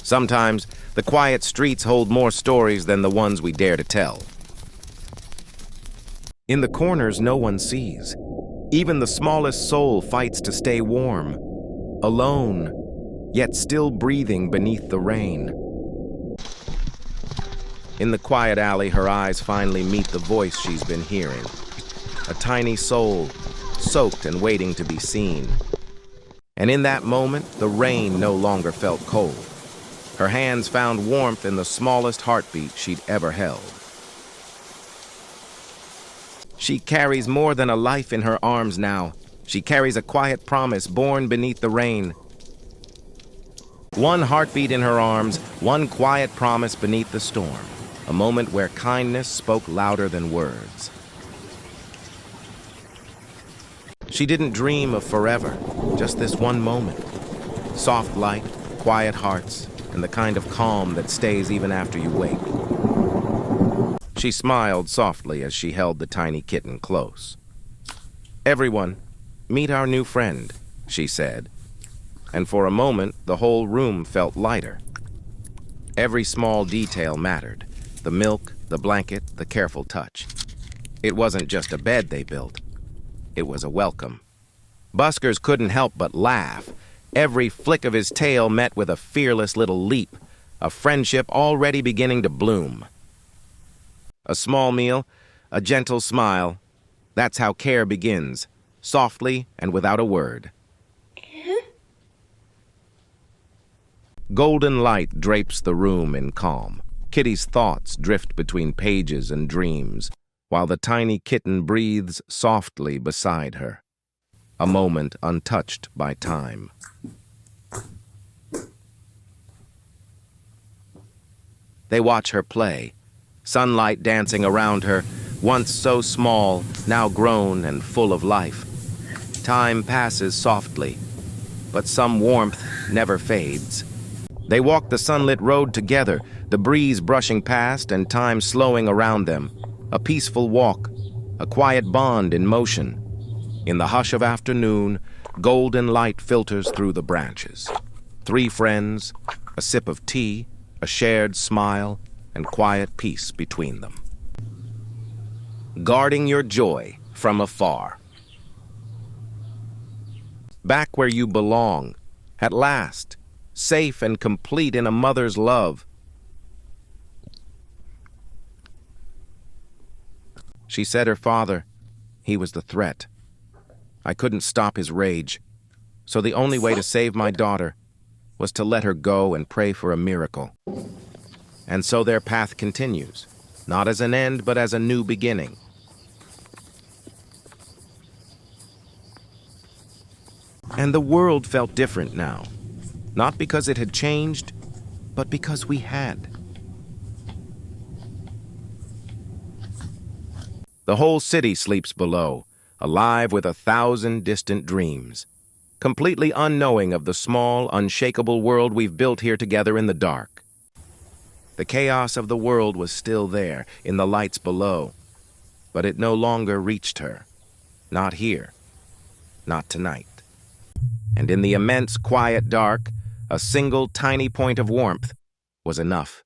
Sometimes, the quiet streets hold more stories than the ones we dare to tell. In the corners, no one sees. Even the smallest soul fights to stay warm, alone, yet still breathing beneath the rain. In the quiet alley, her eyes finally meet the voice she's been hearing. A tiny soul, soaked and waiting to be seen. And in that moment, the rain no longer felt cold. Her hands found warmth in the smallest heartbeat she'd ever held. She carries more than a life in her arms now. She carries a quiet promise born beneath the rain. One heartbeat in her arms, one quiet promise beneath the storm. A moment where kindness spoke louder than words. She didn't dream of forever, just this one moment. Soft light, quiet hearts, and the kind of calm that stays even after you wake. She smiled softly as she held the tiny kitten close. "Everyone, meet our new friend," she said. And for a moment, the whole room felt lighter. Every small detail mattered. The milk, the blanket, the careful touch. It wasn't just a bed they built. It was a welcome. Buskers couldn't help but laugh. Every flick of his tail met with a fearless little leap, a friendship already beginning to bloom. A small meal, a gentle smile. That's how care begins, softly and without a word. Golden light drapes the room in calm. Kitty's thoughts drift between pages and dreams, while the tiny kitten breathes softly beside her. A moment untouched by time. They watch her play, sunlight dancing around her, once so small, now grown and full of life. Time passes softly, but some warmth never fades. They walk the sunlit road together, the breeze brushing past and time slowing around them. A peaceful walk, a quiet bond in motion. In the hush of afternoon, golden light filters through the branches. Three friends, a sip of tea, a shared smile, and quiet peace between them. Guarding your joy from afar. Back where you belong, at last, safe and complete in a mother's love. She said her father, he was the threat. I couldn't stop his rage, so the only way to save my daughter was to let her go and pray for a miracle. And so their path continues, not as an end, but as a new beginning. And the world felt different now, not because it had changed, but because we had. The whole city sleeps below, alive with 1,000 distant dreams, completely unknowing of the small, unshakable world we've built here together in the dark. The chaos of the world was still there, in the lights below, but it no longer reached her. Not here. Not tonight. And in the immense, quiet dark, a single tiny point of warmth was enough.